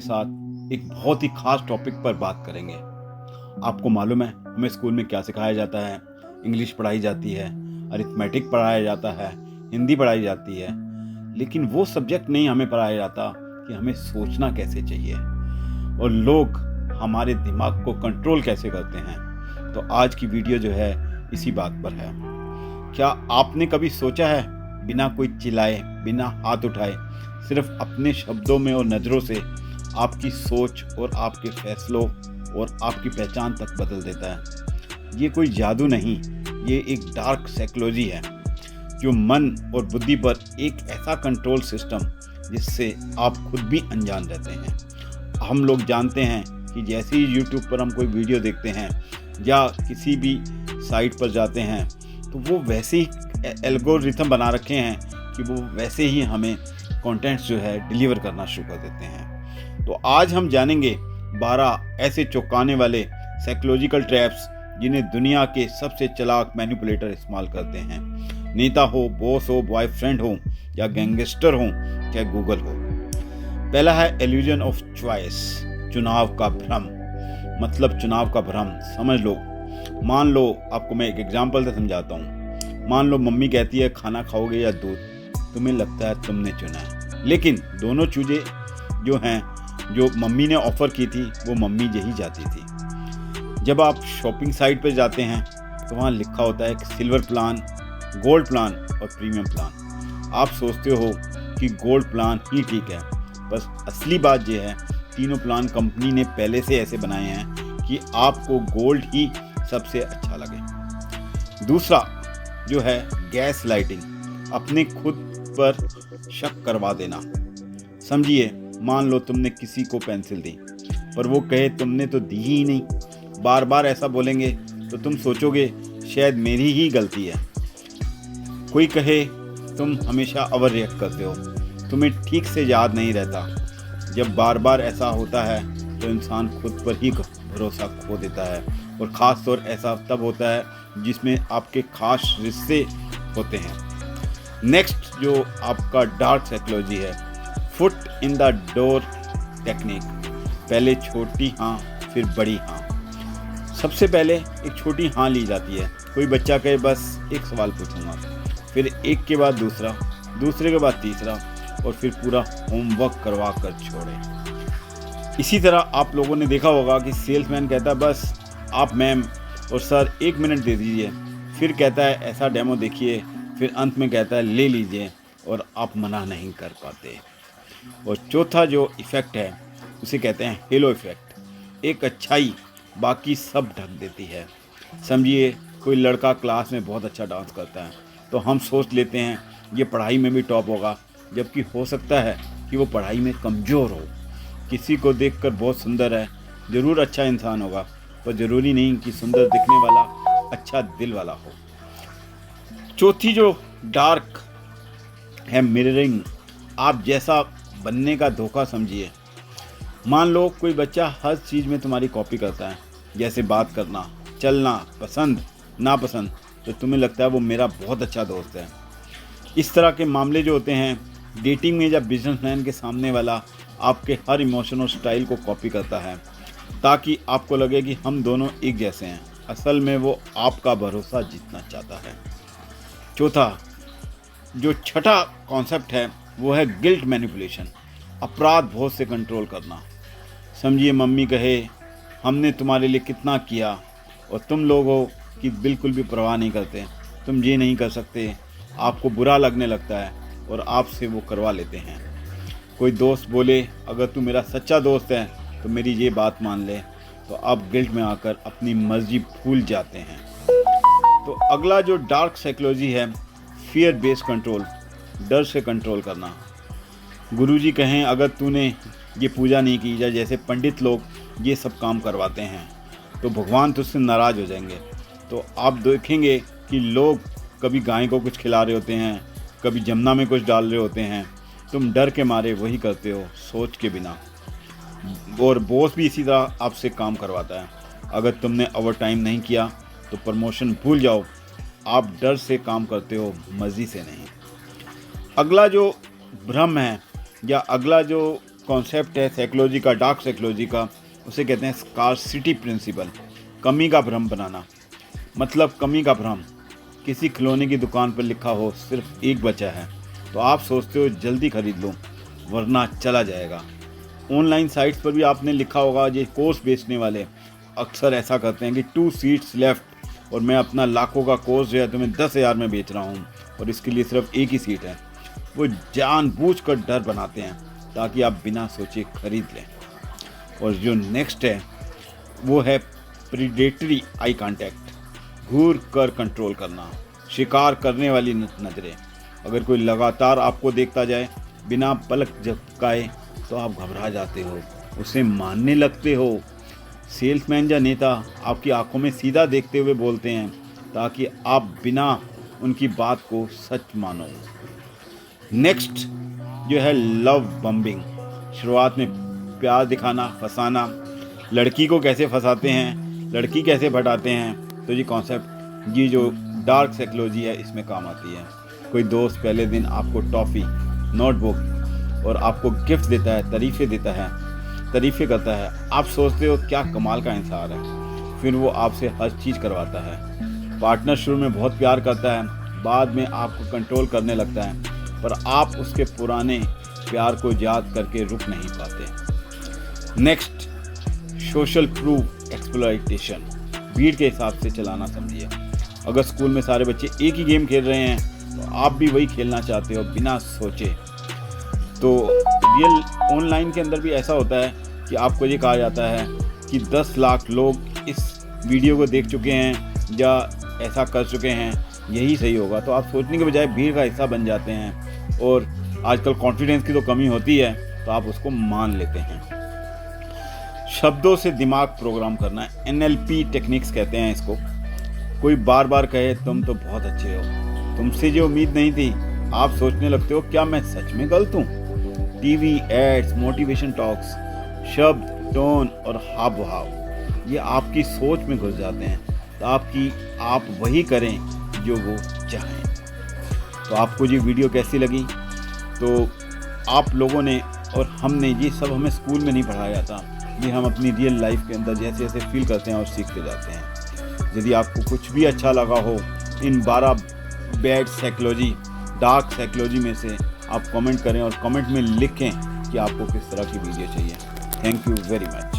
के साथ एक बहुत ही खास टॉपिक पर बात करेंगे। आपको मालूम है हमें स्कूल में क्या सिखाया जाता है? इंग्लिश पढ़ाई जाती है, अरिथमेटिक पढ़ाया जाता है, हिंदी पढ़ाई जाती है, लेकिन वो सब्जेक्ट नहीं हमें पढ़ाया जाता कि हमें सोचना कैसे चाहिए और लोग हमारे दिमाग को कंट्रोल कैसे करते हैं। तो आज की वीडियो जो है इसी बात पर है। क्या आपने कभी सोचा है बिना कोई चिल्लाए, बिना हाथ उठाए, सिर्फ अपने शब्दों में और नज़रों से आपकी सोच और आपके फैसलों और आपकी पहचान तक बदल देता है? ये कोई जादू नहीं, ये एक डार्क साइकोलॉजी है जो मन और बुद्धि पर एक ऐसा कंट्रोल सिस्टम जिससे आप खुद भी अनजान रहते हैं। हम लोग जानते हैं कि जैसे ही यूट्यूब पर हम कोई वीडियो देखते हैं या किसी भी साइट पर जाते हैं तो वो वैसे ही एल्गोरिथम बना रखे हैं कि वो वैसे ही हमें कंटेंट्स जो है डिलीवर करना शुरू कर देते हैं। तो आज हम जानेंगे 12 ऐसे चौंकाने वाले साइकोलॉजिकल ट्रैप्स जिन्हें दुनिया के सबसे चालाक मैनिपुलेटर इस्तेमाल करते हैं। नेता हो, बॉस हो, बॉयफ्रेंड हो या गैंगस्टर हो, चाहे गूगल हो। पहला है इल्यूजन ऑफ चॉइस, चुनाव का भ्रम। मतलब चुनाव का भ्रम समझ लो। मान लो, आपको मैं एक एग्जांपल से समझाता हूँ। मान लो मम्मी कहती है खाना खाओगे या दूध, तुम्हें लगता है तुमने चुना है, लेकिन दोनों चीज़ें जो हैं जो मम्मी ने ऑफ़र की थी वो मम्मी यही चाहती थी। जब आप शॉपिंग साइट पर जाते हैं तो वहाँ लिखा होता है सिल्वर प्लान, गोल्ड प्लान और प्रीमियम प्लान। आप सोचते हो कि गोल्ड प्लान ही ठीक है, बस असली बात यह है तीनों प्लान कंपनी ने पहले से ऐसे बनाए हैं कि आपको गोल्ड ही सबसे अच्छा लगे। दूसरा जो है गैस लाइटिंग, अपने खुद पर शक करवा देना। समझिए, मान लो तुमने किसी को पेंसिल दी पर वो कहे तुमने तो दी ही नहीं, बार बार ऐसा बोलेंगे तो तुम सोचोगे शायद मेरी ही गलती है। कोई कहे तुम हमेशा ओवर रिएक्ट करते हो, तुम्हें ठीक से याद नहीं रहता। जब बार बार ऐसा होता है तो इंसान खुद पर ही भरोसा खो देता है, और ख़ास तौर ऐसा तब होता है जिसमें आपके खास रिश्ते होते हैं। नेक्स्ट जो आपका डार्क साइकोलॉजी है, foot in the door technique. पहले छोटी हाँ फिर बड़ी हाँ। सबसे पहले एक छोटी हाँ ली जाती है। कोई बच्चा कहे बस एक सवाल पूछूंगा, फिर एक के बाद दूसरा, दूसरे के बाद तीसरा, और फिर पूरा होमवर्क करवा कर छोड़े। इसी तरह आप लोगों ने देखा होगा कि सेल्समैन कहता है बस आप मैम और सर 1 मिनट दे दीजिए, फिर कहता है ऐसा डेमो देखिए, फिर अंत में कहता है ले लीजिए, और आप मना नहीं कर पाते। और चौथा जो इफ़ेक्ट है उसे कहते हैं हेलो इफ़ेक्ट। एक अच्छाई बाकी सब ढक देती है। समझिए, कोई लड़का क्लास में बहुत अच्छा डांस करता है तो हम सोच लेते हैं ये पढ़ाई में भी टॉप होगा, जबकि हो सकता है कि वो पढ़ाई में कमज़ोर हो। किसी को देखकर बहुत सुंदर है, ज़रूर अच्छा इंसान होगा, पर ज़रूरी नहीं कि सुंदर दिखने वाला अच्छा दिल वाला हो। चौथी जो डार्क है मिररिंग, आप जैसा बनने का धोखा समझिए। मान लो कोई बच्चा हर चीज़ में तुम्हारी कॉपी करता है, जैसे बात करना, चलना, पसंद नापसंद, तो तुम्हें लगता है वो मेरा बहुत अच्छा दोस्त है। इस तरह के मामले जो होते हैं डेटिंग में, जब बिजनेसमैन के सामने वाला आपके हर इमोशन और स्टाइल को कॉपी करता है ताकि आपको लगे कि हम दोनों एक जैसे हैं, असल में वो आपका भरोसा जीतना चाहता है। चौथा जो छठा कॉन्सेप्ट है वो है गिल्ट मैनिपुलेशन, अपराध बोझ से कंट्रोल करना। समझिए, मम्मी कहे हमने तुम्हारे लिए कितना किया और तुम लोगों की बिल्कुल भी परवाह नहीं करते, तुम ये नहीं कर सकते, आपको बुरा लगने लगता है और आपसे वो करवा लेते हैं। कोई दोस्त बोले अगर तू मेरा सच्चा दोस्त है तो मेरी ये बात मान ले, तो आप गिल्ट में आकर अपनी मर्जी भूल जाते हैं। तो अगला जो डार्क साइकोलॉजी है फियर बेस्ड कंट्रोल, डर से कंट्रोल करना। गुरुजी कहें अगर तूने ये पूजा नहीं की, या जैसे पंडित लोग ये सब काम करवाते हैं, तो भगवान तुझसे नाराज़ हो जाएंगे। तो आप देखेंगे कि लोग कभी गाय को कुछ खिला रहे होते हैं, कभी जमुना में कुछ डाल रहे होते हैं, तुम डर के मारे वही करते हो, सोच के बिना। और बॉस भी इसी तरह आपसे काम करवाता है। अगर तुमने ओवर टाइम नहीं किया तो प्रमोशन भूल जाओ, आप डर से काम करते हो, मर्जी से नहीं। अगला जो भ्रम है या अगला जो कॉन्सेप्ट है साइकोलॉजी का, डार्क साइकोलॉजी का, उसे कहते हैं स्कार्सिटी प्रिंसिपल, कमी का भ्रम बनाना। मतलब कमी का भ्रम, किसी खिलौने की दुकान पर लिखा हो सिर्फ एक बचा है तो आप सोचते हो जल्दी खरीद लो वरना चला जाएगा। ऑनलाइन साइट्स पर भी आपने लिखा होगा, ये कोर्स बेचने वाले अक्सर ऐसा करते हैं कि 2 सीट्स लेफ्ट और मैं अपना लाखों का कोर्स जो है तुम्हें 10,000 में बेच रहा हूँ और इसके लिए सिर्फ एक ही सीट है। वो जानबूझकर डर बनाते हैं ताकि आप बिना सोचे खरीद लें। और जो नेक्स्ट है वो है प्रीडेटरी आई कांटेक्ट, घूर कर कंट्रोल करना, शिकार करने वाली नज़रें। अगर कोई लगातार आपको देखता जाए बिना पलक झपकाए तो आप घबरा जाते हो, उसे मानने लगते हो। सेल्समैन या नेता आपकी आंखों में सीधा देखते हुए बोलते हैं ताकि आप बिना उनकी बात को सच मानो। नेक्स्ट जो है लव बम्बिंग, शुरुआत में प्यार दिखाना, फंसाना। लड़की को कैसे फंसाते हैं, लड़की कैसे भटाते हैं, तो ये कॉन्सेप्ट, ये जो डार्क साइकोलॉजी है इसमें काम आती है। कोई दोस्त पहले दिन आपको टॉफ़ी, नोटबुक और आपको गिफ्ट देता है, तारीफ़ें करता है। आप सोचते हो क्या कमाल का इंसान है, फिर वो आपसे हर चीज़ करवाता है। पार्टनर शुरू में बहुत प्यार करता है, बाद में आपको कंट्रोल करने लगता है, पर आप उसके पुराने प्यार को याद करके रुक नहीं पाते। नेक्स्ट, सोशल प्रूफ एक्सप्लॉइटेशन, भीड़ के हिसाब से चलाना समझिए। अगर स्कूल में सारे बच्चे एक ही गेम खेल रहे हैं तो आप भी वही खेलना चाहते हो बिना सोचे। तो रियल ऑनलाइन के अंदर भी ऐसा होता है कि आपको ये कहा जाता है कि 10 लाख लोग इस वीडियो को देख चुके हैं या ऐसा कर चुके हैं, यही सही होगा। तो आप सोचने के बजाय भीड़ का हिस्सा बन जाते हैं और आजकल कॉन्फिडेंस की तो कमी होती है तो आप उसको मान लेते हैं। शब्दों से दिमाग प्रोग्राम करना, NLP टेक्निक्स कहते हैं इसको। कोई बार बार कहे तुम तो बहुत अच्छे हो, तुमसे जो उम्मीद नहीं थी, आप सोचने लगते हो क्या मैं सच में गलत हूँ। टीवी एड्स, मोटिवेशन टॉक्स, शब्द, टोन और हाव भाव ये आपकी सोच में घुस जाते हैं ताकि आप वही करें जो वो चाहें। तो आपको ये वीडियो कैसी लगी? तो आप लोगों ने और हमने ये सब हमें स्कूल में नहीं पढ़ाया जाता, ये हम अपनी रियल लाइफ के अंदर जैसे जैसे फील करते हैं और सीखते जाते हैं। यदि आपको कुछ भी अच्छा लगा हो इन 12 बैड साइकोलॉजी, डार्क साइकोलॉजी में से, आप कमेंट करें और कमेंट में लिखें कि आपको किस तरह की वीडियो चाहिए। Thank you very much.